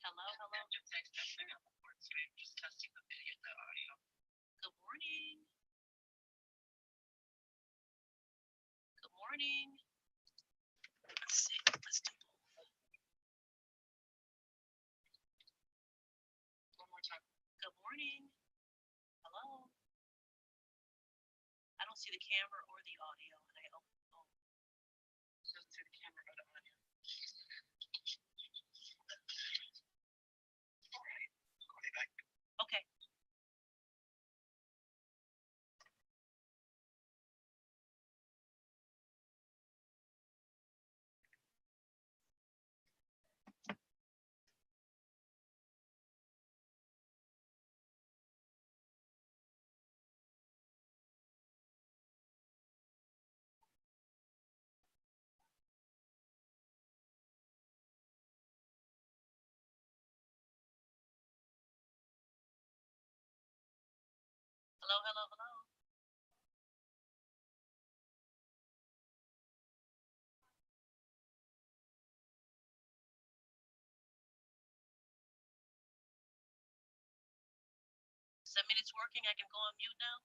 Hello, hello. Just testing the video, the audio. Good morning. Good morning. Let's see. Let's do one more time. Good morning. Hello. I don't see the camera or the audio, and I don't know. Just see the camera or the audio. All right. Call you back. Okay. Hello, hello, hello. It's working. I can go on mute now.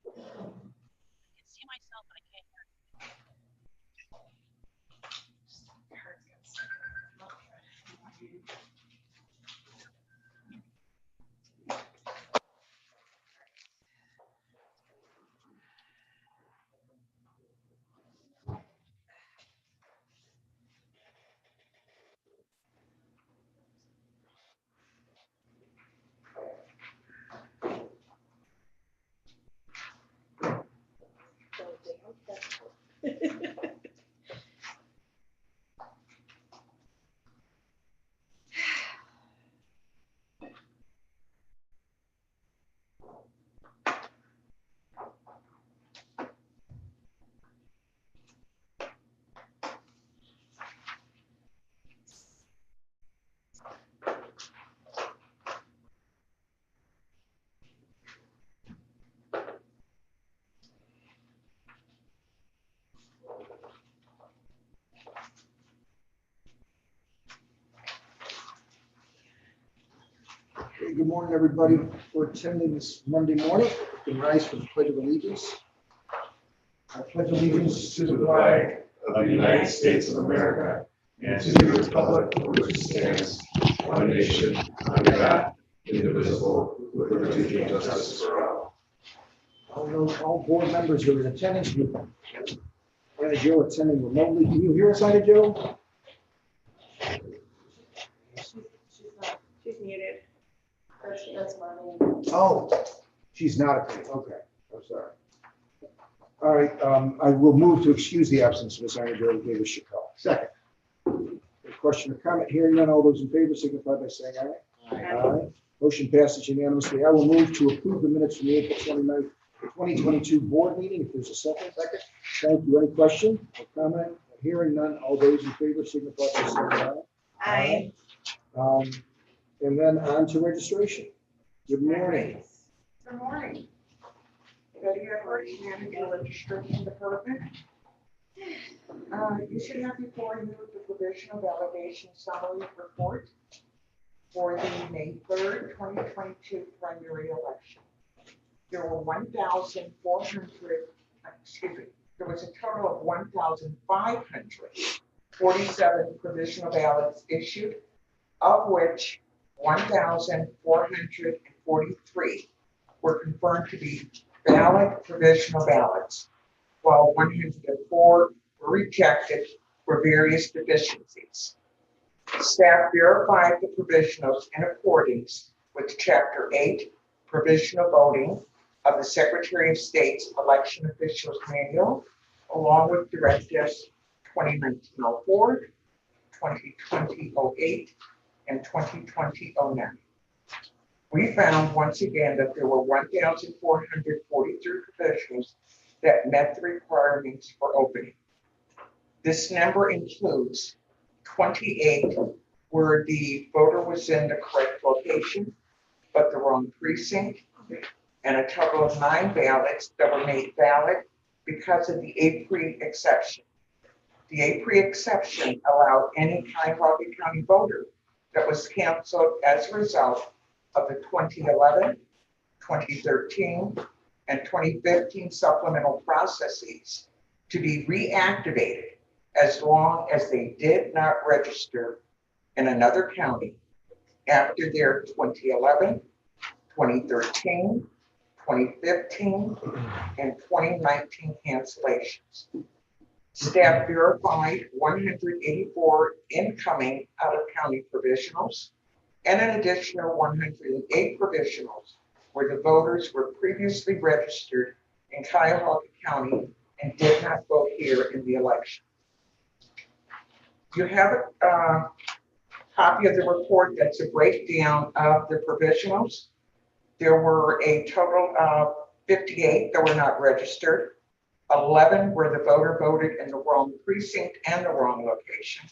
I can see myself, but I can't hear. Good morning, everybody. For attending this Monday morning, you can rise for the Pledge of Allegiance. I pledge allegiance to the flag of the United States of America and to the republic for which it stands, one nation, under God, indivisible, with liberty and justice for all. All board members who are in attendance, Anna Joe attending remotely. Can you hear us, Anna Joe? She's muted. That's my name. Oh, she's not. Okay, I'm sorry. All right, I will move to excuse the absence of Ms. Anna Joe Davis Chappelle. Second. A question or comment? Hearing none, all those in favor signify by saying aye. Aye. Motion passes unanimously. I will move to approve the minutes from the April 29th, 2022 board meeting. If there's a second. Second. Thank you. Any question or comment? Hearing none, all those in favor signify by saying aye. Aye. And then on to registration. Good morning. Good morning. Ready to work in the registration department? You should have before you the provisional validation summary report for the May 3rd, 2022 primary election. There were 1,400, there was a total of 1,547 provisional ballots issued, of which 1,443 were confirmed to be valid provisional ballots, while 104 were rejected for various deficiencies. Staff verified the provisionals in accordance with Chapter 8, Provisional Voting of the Secretary of State's Election Officials Manual, along with Directives 2019-04, 2020-08, and 2020-09. We found once again that there were 1,443 professionals that met the requirements for opening. This number includes 28 where the voter was in the correct location, but the wrong precinct, and a total of 9 ballots that were made valid because of the APRE exception. The APRE exception allowed any Cuyahoga County voter that was canceled as a result of the 2011, 2013, and 2015 supplemental processes to be reactivated as long as they did not register in another county after their 2011, 2013, 2015, and 2019 cancellations. Staff verified 184 incoming out-of-county provisionals and an additional 108 provisionals where the voters were previously registered in Cuyahoga County and did not vote here in the election. You have a copy of the report that's a breakdown of the provisionals. There were a total of 58 that were not registered, 11 where the voter voted in the wrong precinct and the wrong location.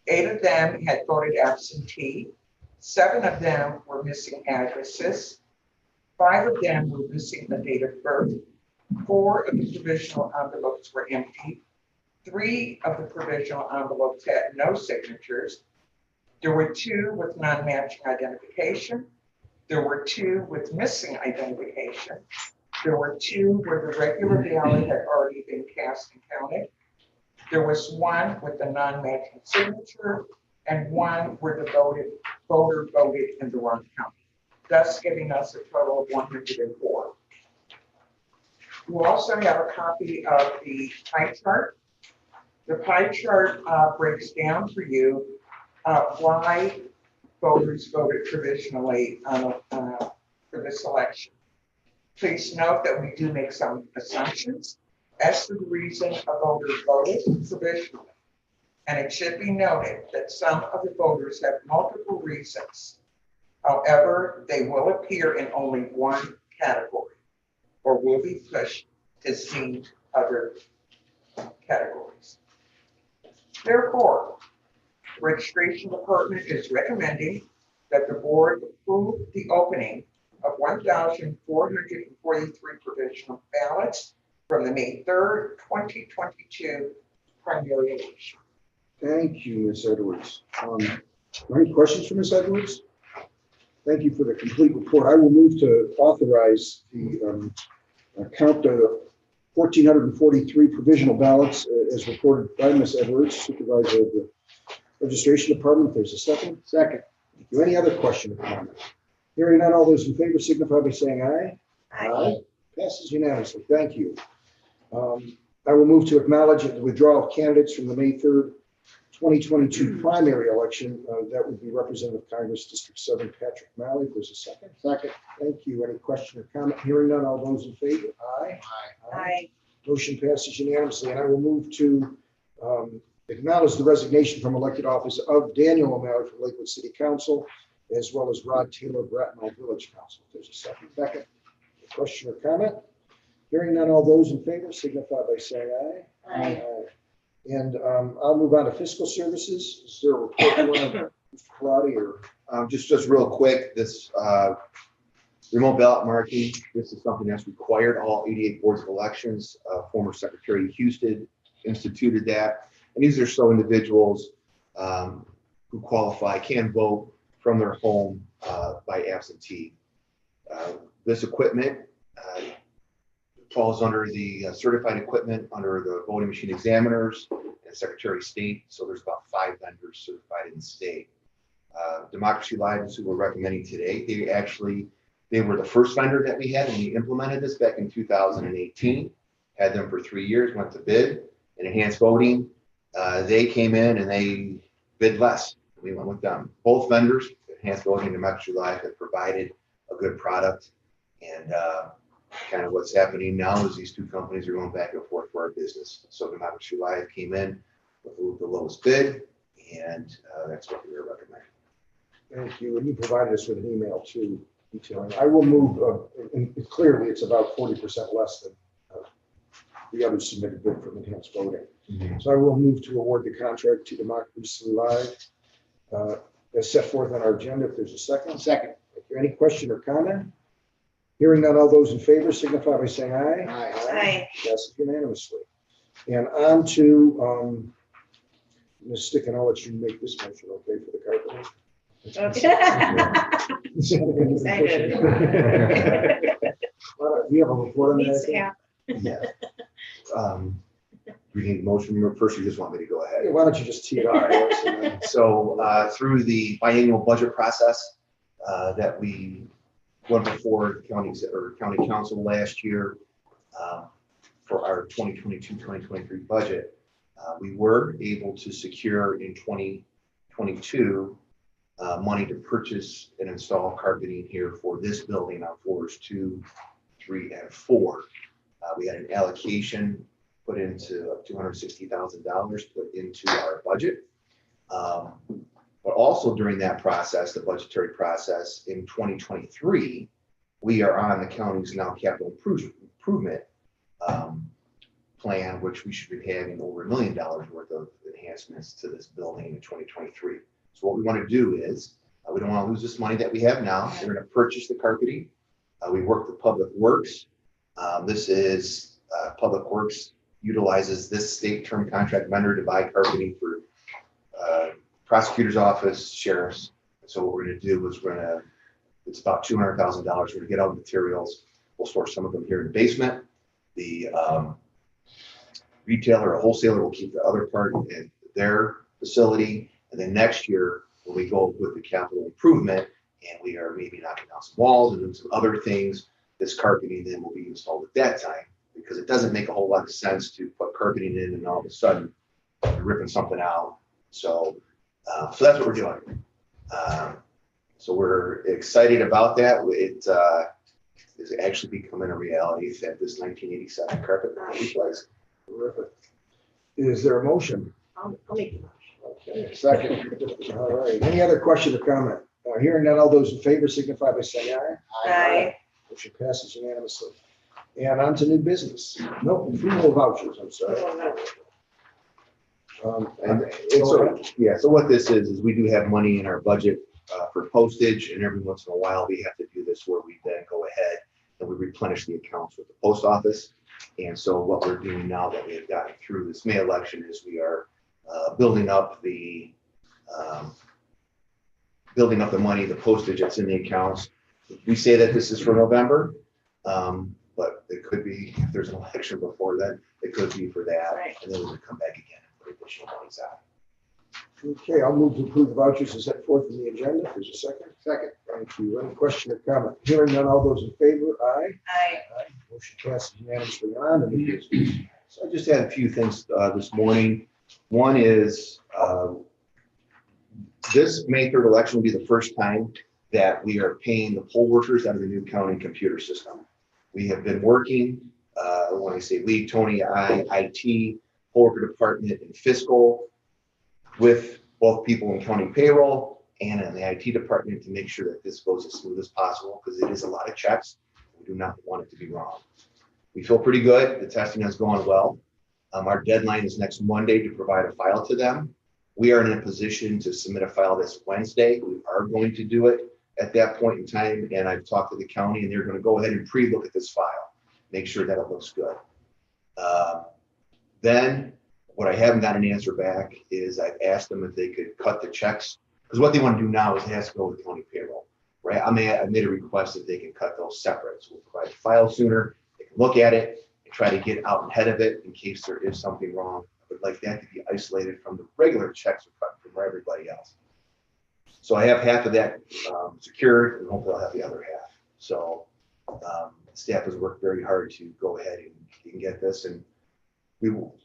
8 of them had voted absentee. 7 of them were missing addresses. 5 of them were missing the date of birth. 4 of the provisional envelopes were empty. 3 of the provisional envelopes had no signatures. There were 2 with non-matching identification. There were 2 with missing identification. There were 2 where the regular ballot had already been cast and counted. There was 1 with a non-matching signature and 1 where the voter voted in the wrong county, thus giving us a total of 104. You also have a copy of the pie chart. The pie chart breaks down for you why voters voted provisionally for this election. Please note that we do make some assumptions as to the reason a voter voted provisionally. And it should be noted that some of the voters have multiple reasons. However, they will appear in only one category or will be pushed to see other categories. Therefore, the registration department is recommending that the board approve the opening of 1,443 provisional ballots from the May 3rd, 2022 primary election. Thank you, Ms. Edwards. Are there any questions for Ms. Edwards? Thank you for the complete report. I will move to authorize the count of 1,443 provisional ballots as reported by Ms. Edwards, supervisor of the registration department. If there's a second. Second. Thank you. Any other question or comment? Hearing none, all those in favor signify by saying aye. Aye. Passes unanimously. Thank you. I will move to acknowledge the withdrawal of candidates from the May 3rd, 2022 primary election. That would be Representative Congress District 7 Patrick Malley. If there's a second. Second. Thank you. Any question or comment? Hearing none, all those in favor? Aye. Aye. Aye. Motion passes unanimously. And I will move to acknowledge the resignation from elected office of Daniel O'Malley from Lakewood City Council, as well as Rod Taylor, Bratmel Village Council. If there's a second. Second. Question or comment? Hearing none, all those in favor signify by saying aye. Aye. And I'll move on to fiscal services. Is there a report you want to, Mr. Colati, or? Just real quick, this remote ballot marking, this is something that's required. All 88 boards of elections. Former Secretary Houston instituted that. And these are so individuals who qualify can vote from their home by absentee. This equipment falls under the certified equipment under the voting machine examiners and Secretary of State. So there's about 5 vendors certified in the state. Democracy Live is who we're recommending today. They were the first vendor that we had, and we implemented this back in 2018. Had them for 3 years, went to bid and enhanced voting. They came in and they bid less. We went with them. Both vendors Enhanced Voting and Democracy Live have provided a good product. And kind of what's happening now is these two companies are going back and forth for our business. So Democracy Live came in with the lowest bid, and that's what we were recommending. Thank you. And you provided us with an email too, detailing. I will move, and clearly it's about 40% less than the other submitted bid from Enhanced Voting. So I will move to award the contract to Democracy Live as set forth on our agenda. If there's a second. Second. Thank you. Any question or comment? Hearing none, all those in favor signify by saying aye. Aye. Passes unanimously. And on to, Ms. Stick, and I'll let you make this motion, okay, for the carpet. Excited. Do you have a report on Needs to that? happen. Yeah. We need a motion. First, you just want me to go ahead. Why don't you just tee it up? Yes, and then- So through the biannual budget process that we went before county council last year for our 2022-2023 budget, we were able to secure in 2022 money to purchase and install carpeting here for this building on floors 2, 3, and 4. We had an allocation put into $260,000 put into our budget. But also during that process, the budgetary process in 2023, we are on the county's now capital improvement plan, which we should be having over $1 million worth of enhancements to this building in 2023. So what we want to do is, we don't want to lose this money that we have now. We're going to purchase the carpeting. We work with Public Works. This is Public Works utilizes this state term contract vendor to buy carpeting for prosecutor's office, sheriff's. So what we're going to do is it's about $200,000. We're going to get out materials. We'll store some of them here in the basement. The retailer or wholesaler will keep the other part in their facility. And then next year, when we go with the capital improvement and we are maybe knocking down some walls and doing some other things, this carpeting then will be installed at that time, because it doesn't make a whole lot of sense to put carpeting in and all of a sudden you're ripping something out. So that's what we're doing. So we're excited about that. It is actually becoming a reality that this 1987 carpet replace. Terrific. Is there a motion? I'll make the motion. Okay, second. All right. Any other question or comment? Hearing none, all those in favor signify by saying aye. Aye. Motion passes unanimously. And on to new business. Nope, approval of vouchers, I'm sorry. So what this is we do have money in our budget for postage, and every once in a while we have to do this where we then go ahead and we replenish the accounts with the post office. And so what we're doing now that we have gotten through this May election is we are building up the money, the postage that's in the accounts. We say that this is for November, but it could be, if there's an election before then, it could be for that. Right. And then we would come back again and put additional monies out. Okay, I'll move to approve the vouchers as set forth in the agenda. If there's a second. Second. Thank you. Any question or comment? Hearing none, all those in favor? Aye. Aye. Aye. Motion passes unanimously. On to new business. So I just had a few things this morning. One is this May 3rd election will be the first time that we are paying the poll workers out of the new county computer system. We have been working, when I say we, Tony, IT, poll worker department, and fiscal, with both people in county payroll and in the IT department to make sure that this goes as smooth as possible, because it is a lot of checks. We do not want it to be wrong. We feel pretty good. The testing has gone well. Our deadline is next Monday to provide a file to them. We are in a position to submit a file this Wednesday. We are going to do it at that point in time, and I've talked to the county, and they're going to go ahead and pre-look at this file, make sure that it looks good. Then what I haven't got an answer back is I've asked them if they could cut the checks, because what they want to do now is it has to go with county payroll, right? I made a request that they can cut those separate. So we'll provide the file sooner, they can look at it and try to get out ahead of it in case there is something wrong. I would like that to be isolated from the regular checks we're cutting from everybody else. So I have half of that secured, and hopefully I'll have the other half. So staff has worked very hard to go ahead and get this, and we will.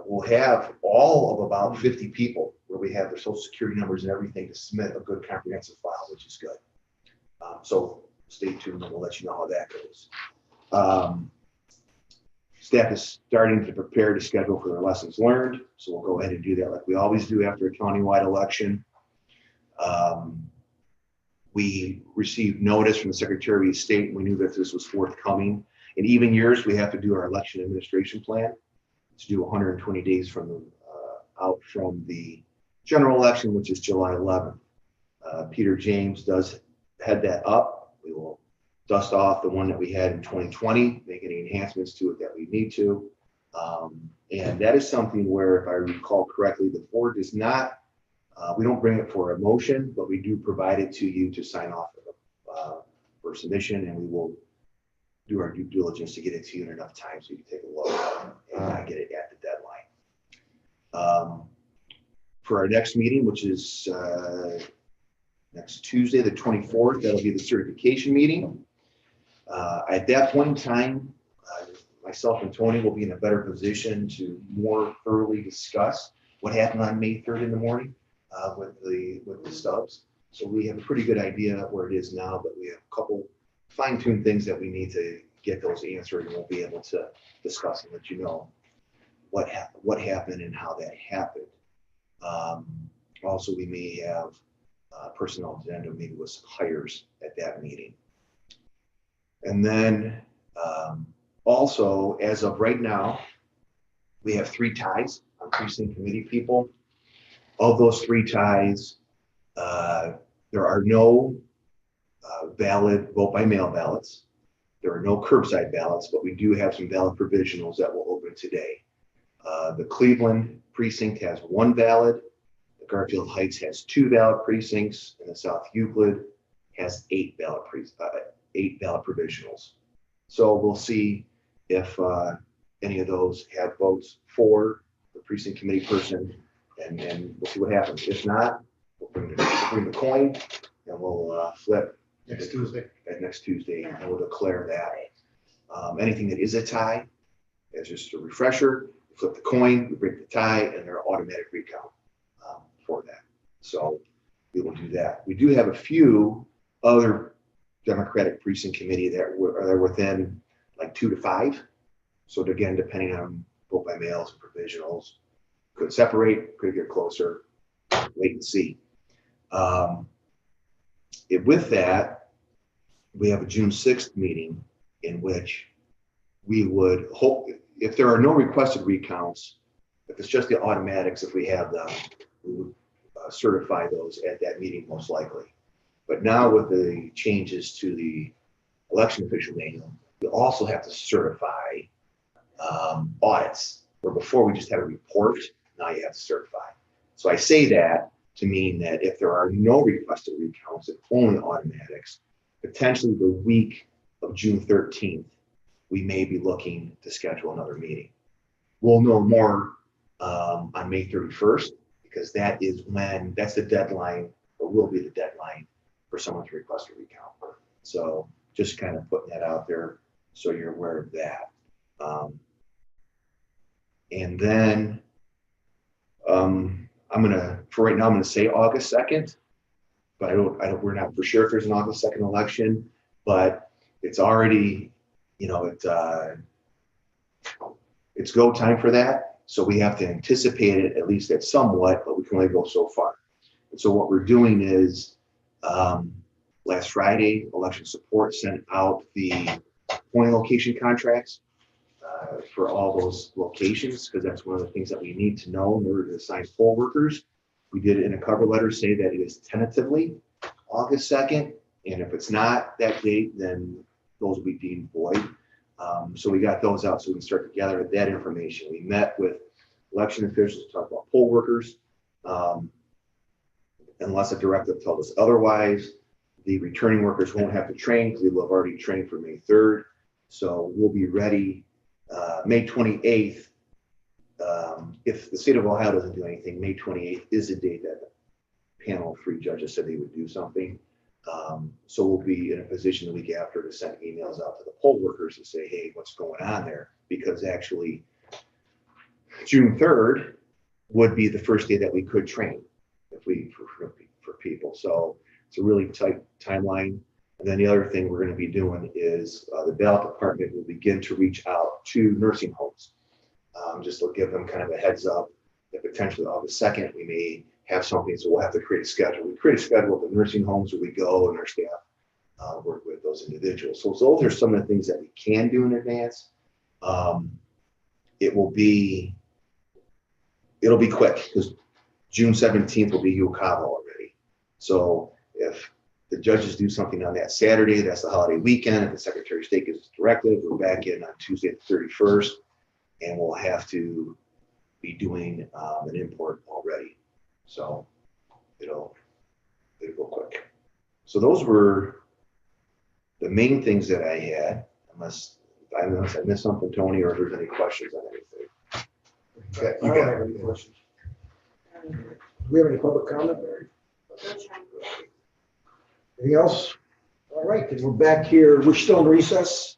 we'll have all of about 50 people where we have their social security numbers and everything to submit a good comprehensive file, which is good. So stay tuned and we'll let you know how that goes. Staff is starting to prepare to schedule for their lessons learned. So we'll go ahead and do that like we always do after a countywide election. We received notice from the Secretary of State, and we knew that this was forthcoming. In even years, we have to do our election administration plan. It's due 120 days from the, out from the general election, which is July 11th. Peter James does head that up. We will dust off the one that we had in 2020, make any enhancements to it that we need to. And that is something where, if I recall correctly, the board does not, we don't bring it for a motion, but we do provide it to you to sign off for submission, and we will do our due diligence to get it to you in enough time so you can take a look and get it at the deadline. For our next meeting, which is next Tuesday, the 24th, that'll be the certification meeting. At that point in time, myself and Tony will be in a better position to more thoroughly discuss what happened on May 3rd in the morning with the stubs. So we have a pretty good idea where it is now, but we have a couple fine-tuned things that we need to get those answered, and we'll be able to discuss and let you know what happened and how that happened. Also, we may have personnel agenda maybe with some hires at that meeting. And then also, as of right now, we have 3 ties on precinct committee people. Of those 3 ties, there are no valid vote by mail ballots. There are no curbside ballots, but we do have some valid provisionals that will open today. The Cleveland precinct has 1 valid. The Garfield Heights has 2 valid precincts, and the South Euclid has 8 valid provisionals. So we'll see if any of those have votes for the precinct committee person, and we'll see what happens. If not, we'll bring the coin and we'll flip next Tuesday, and we'll declare that. Anything that is a tie, as just a refresher, we flip the coin, we break the tie, and they're automatic recount for that. So we will do that. We do have a few other Democratic precinct committee that are within like 2 to 5. So again, depending on vote by mails and provisionals, could separate, could get closer, wait and see. With that, we have a June 6th meeting in which we would hope, if there are no requested recounts, if it's just the automatics, if we have them, we would certify those at that meeting most likely. But now with the changes to the election official manual, you also have to certify audits, where before we just had a report, now you have to certify. So I say that to mean that if there are no requested recounts and only automatics, potentially the week of June 13th, we may be looking to schedule another meeting. We'll know more on May 31st, because that is when, that's the deadline, or will be the deadline for someone to request a recount. So just kind of putting that out there so you're aware of that. And then for right now, I'm gonna say August 2nd, but we're not for sure if there's an August 2nd election, but it's already, it's go time for that. So we have to anticipate it at least at somewhat, but we can only go so far. And so what we're doing is, last Friday, election support sent out the polling location contracts for all those locations, because that's one of the things that we need to know in order to assign poll workers. We did it in a cover letter, say that it is tentatively August 2nd, and if it's not that date, then those will be deemed void. So we got those out so we can start to gather that information. We met with election officials to talk about poll workers. Unless a directive tells us otherwise, the returning workers won't have to train because they will have already trained for May 3rd. So we'll be ready May 28th. If the state of Ohio doesn't do anything, May 28th is the date that the panel of 3 judges said they would do something. So we'll be in a position the week after to send emails out to the poll workers to say, hey, what's going on there? Because actually, June 3rd would be the first day that we could train if we, for people. So it's a really tight timeline. And then the other thing we're going to be doing is the ballot department will begin to reach out to nursing homes. Just to give them kind of a heads up that potentially on the 2nd, we may have something. So we'll have to create a schedule. We create a schedule with the nursing homes where we go and our staff work with those individuals. So those are some of the things that we can do in advance. It'll be quick because June 17th will be UCAVA already. So if the judges do something on that Saturday, that's the holiday weekend. If the Secretary of State gives us directive, we're back in on Tuesday the 31st, and we'll have to be doing an import already. So it'll go quick. So those were the main things that I had, unless I missed something, Tony, or if there's any questions on anything. Okay, I don't have any questions. Do we have any public comment, Mary? Anything else? All right, then we're back here. We're still in recess,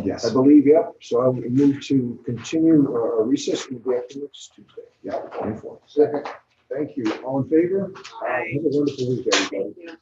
Yes. I believe, yep. So I will move to continue our recess. We'll be back next Tuesday. Yeah, 24. Second. Thank you. All in favor? Aye. Have a wonderful week, everybody. Thank you.